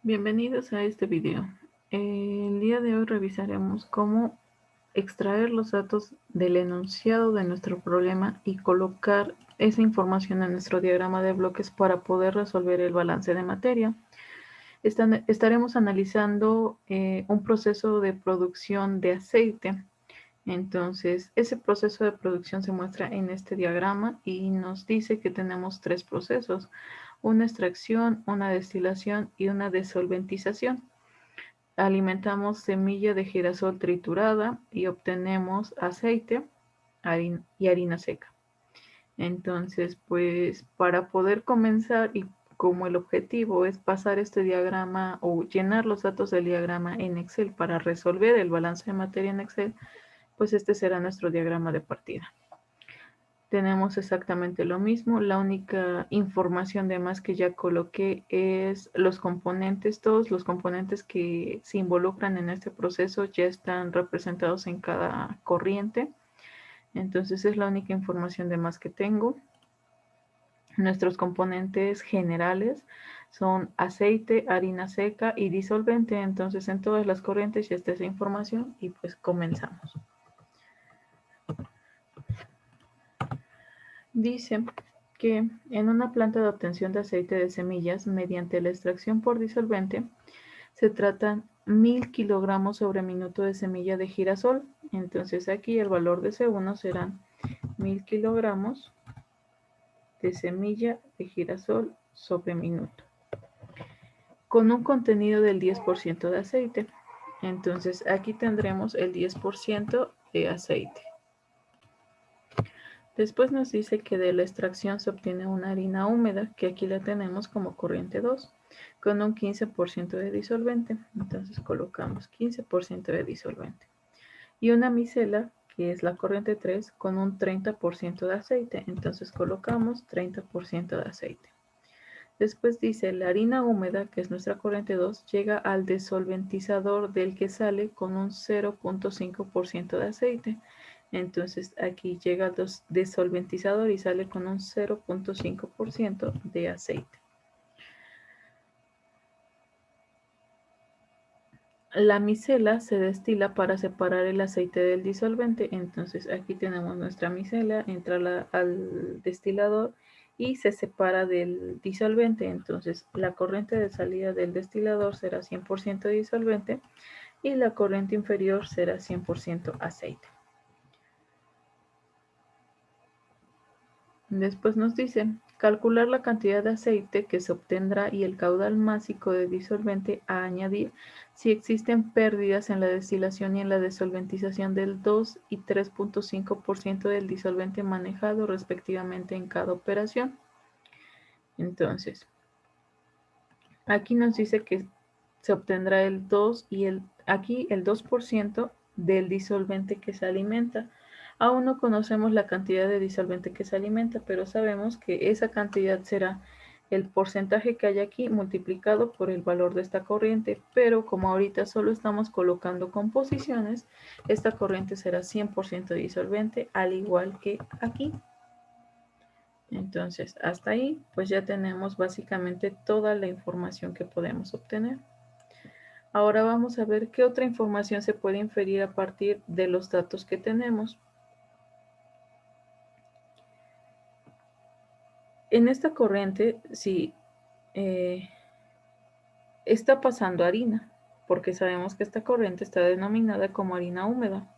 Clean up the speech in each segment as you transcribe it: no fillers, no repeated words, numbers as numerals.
Bienvenidos a este video. El día de hoy revisaremos cómo extraer los datos del enunciado de nuestro problema y colocar esa información en nuestro diagrama de bloques para poder resolver el balance de materia. Estaremos analizando un proceso de producción de aceite. Entonces, ese proceso de producción se muestra en este diagrama y nos dice que tenemos tres procesos: una extracción, una destilación y una desolventización. Alimentamos semilla de girasol triturada y obtenemos aceite y harina seca. Entonces, pues para poder comenzar, y como el objetivo es pasar este diagrama o llenar los datos del diagrama en Excel para resolver el balance de materia en Excel, pues este será nuestro diagrama de partida. Tenemos exactamente lo mismo. La única información de más que ya coloqué es los componentes. Todos los componentes que se involucran en este proceso ya están representados en cada corriente. Entonces es la única información de más que tengo. Nuestros componentes generales son aceite, harina seca y disolvente. Entonces en todas las corrientes ya está esa información y pues comenzamos. Dice que en una planta de obtención de aceite de semillas mediante la extracción por disolvente se tratan 1000 kilogramos sobre minuto de semilla de girasol. Entonces aquí el valor de C1 serán 1000 kilogramos de semilla de girasol sobre minuto, con un contenido del 10% de aceite. Entonces aquí tendremos el 10% de aceite. Después nos dice que de la extracción se obtiene una harina húmeda, que aquí la tenemos como corriente 2, con un 15% de disolvente. Entonces colocamos 15% de disolvente. Y una micela, que es la corriente 3, con un 30% de aceite. Entonces colocamos 30% de aceite. Después dice, la harina húmeda, que es nuestra corriente 2, llega al desolventizador del que sale con un 0.5% de aceite. Entonces aquí llega al desolventizador y sale con un 0.5% de aceite. La micela se destila para separar el aceite del disolvente. Entonces aquí tenemos nuestra micela, entra al destilador y se separa del disolvente. Entonces la corriente de salida del destilador será 100% disolvente y la corriente inferior será 100% aceite. Después nos dice, calcular la cantidad de aceite que se obtendrá y el caudal másico de disolvente a añadir si existen pérdidas en la destilación y en la desolventización del 2 y 3.5% del disolvente manejado respectivamente en cada operación. Entonces, aquí nos dice que se obtendrá el 2 y aquí el 2% del disolvente que se alimenta. Aún no conocemos la cantidad de disolvente que se alimenta, pero sabemos que esa cantidad será el porcentaje que hay aquí multiplicado por el valor de esta corriente, pero como ahorita solo estamos colocando composiciones, esta corriente será 100% disolvente, al igual que aquí. Entonces, hasta ahí, pues ya tenemos básicamente toda la información que podemos obtener. Ahora vamos a ver qué otra información se puede inferir a partir de los datos que tenemos. En esta corriente, si está pasando harina, porque sabemos que esta corriente está denominada como harina húmeda.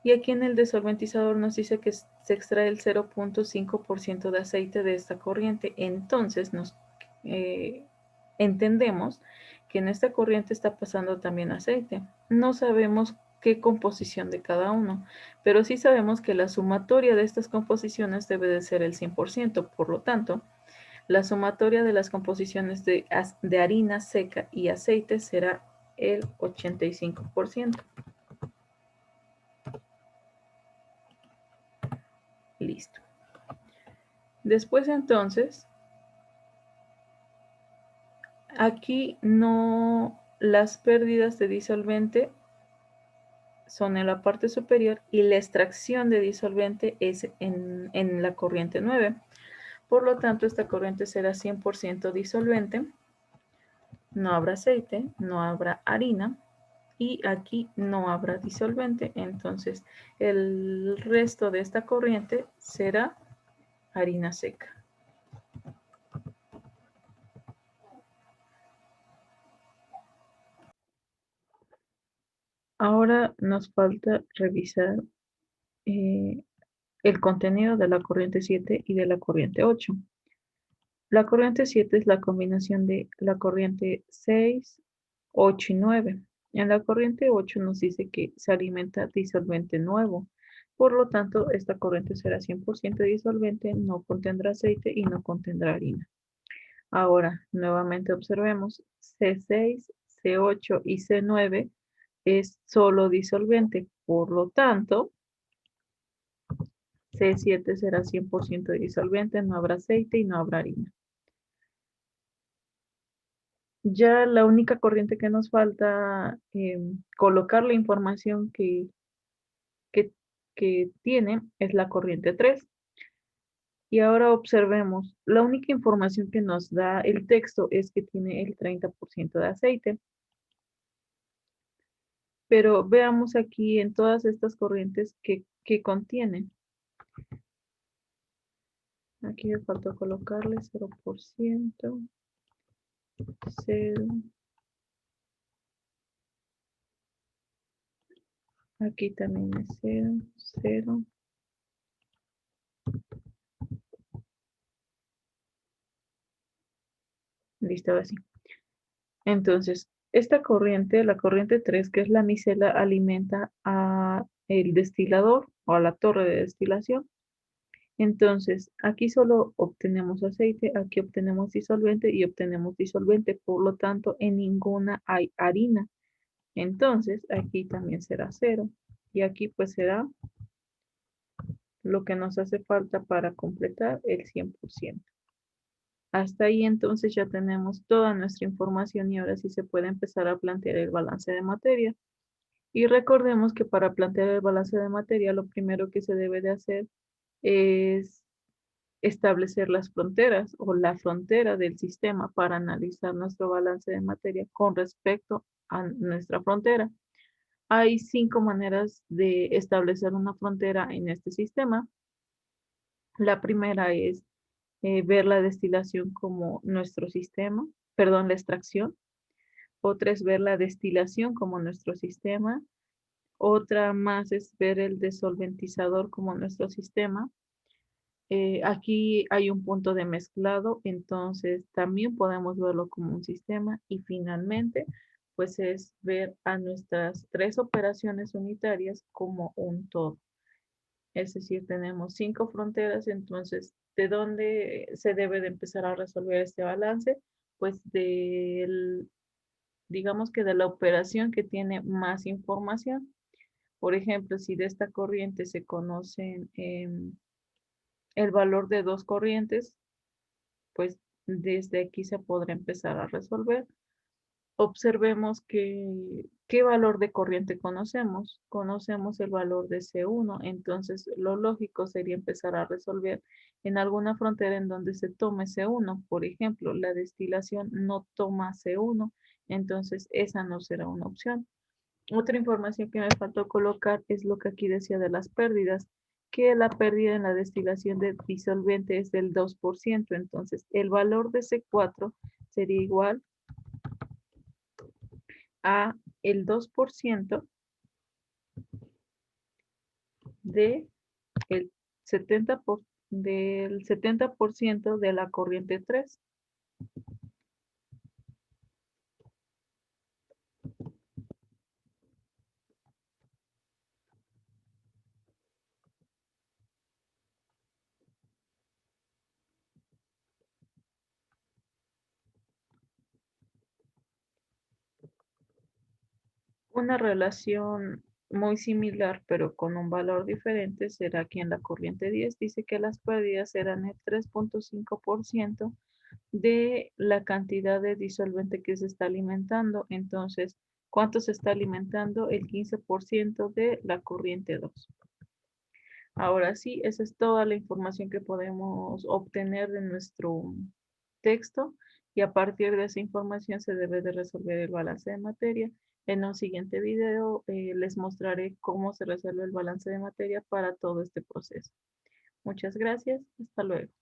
Y aquí en el desolventizador nos dice que se extrae el 0.5% de aceite de esta corriente. Entonces entendemos que en esta corriente está pasando también aceite. No sabemos qué composición de cada uno, pero sí sabemos que la sumatoria de estas composiciones debe de ser el 100%. Por lo tanto, la sumatoria de las composiciones de harina seca y aceite será el 85%. Listo. Después entonces, aquí no, las pérdidas de disolvente son en la parte superior y la extracción de disolvente es en la corriente 9. Por lo tanto, esta corriente será 100% disolvente no habrá aceite, no habrá harina y aquí no habrá disolvente. Entonces, el resto de esta corriente será harina seca. Ahora nos falta revisar el contenido de la corriente 7 y de la corriente 8. La corriente 7 es la combinación de la corriente 6, 8 y 9. En la corriente 8 nos dice que se alimenta disolvente nuevo. Por lo tanto, esta corriente será 100% disolvente, no contendrá aceite y no contendrá harina. Ahora, nuevamente observemos, C6, C8 y C9 es solo disolvente. Por lo tanto, C7 será 100% disolvente, no habrá aceite y no habrá harina. Ya la única corriente que nos falta colocar la información que, que tiene es la corriente 3. Y ahora observemos, la única información que nos da el texto es que tiene el 30% de aceite. Pero veamos aquí en todas estas corrientes que contienen. Aquí me falta colocarle 0%, 0. Aquí también es 0, 0. Listo, así. Entonces, esta corriente, la corriente 3, que es la micela, alimenta a el destilador o a la torre de destilación. Entonces, aquí solo obtenemos aceite, aquí obtenemos disolvente y obtenemos disolvente. Por lo tanto, en ninguna hay harina. Entonces, aquí también será 0. Y aquí pues será lo que nos hace falta para completar el 100%. Hasta ahí entonces ya tenemos toda nuestra información y ahora sí se puede empezar a plantear el balance de materia. Y recordemos que para plantear el balance de materia lo primero que se debe de hacer es establecer las fronteras o la frontera del sistema para analizar nuestro balance de materia con respecto a nuestra frontera. Hay 5 maneras de establecer una frontera en este sistema. La primera es ver la destilación como nuestro sistema, perdón, la extracción. Otra es ver la destilación como nuestro sistema. Otra más es ver el desolventizador como nuestro sistema. Aquí hay un punto de mezclado, entonces también podemos verlo como un sistema. Y finalmente, pues es ver a nuestras 3 operaciones unitarias como un todo. Es decir, tenemos 5 fronteras, entonces, ¿de dónde se debe de empezar a resolver este balance? Pues digamos que de la operación que tiene más información. Por ejemplo, si de esta corriente se conocen el valor de 2 corrientes, pues desde aquí se podrá empezar a resolver. Observemos qué valor de corriente conocemos. Conocemos el valor de C1, entonces lo lógico sería empezar a resolver en alguna frontera en donde se tome C1. Por ejemplo, la destilación no toma C1, entonces esa no será una opción. Otra información que me faltó colocar es lo que aquí decía de las pérdidas, que la pérdida en la destilación de disolvente es del 2%, entonces el valor de C4 sería igual a el 2% de el 70% de la corriente 3. Una relación muy similar, pero con un valor diferente, será que en la corriente 10 dice que las pérdidas serán el 3.5% de la cantidad de disolvente que se está alimentando. Entonces, ¿cuánto se está alimentando? El 15% de la corriente 2. Ahora sí, esa es toda la información que podemos obtener de nuestro texto. y a partir de esa información se debe de resolver el balance de materia. En un siguiente video les mostraré cómo se resuelve el balance de materia para todo este proceso. Muchas gracias. Hasta luego.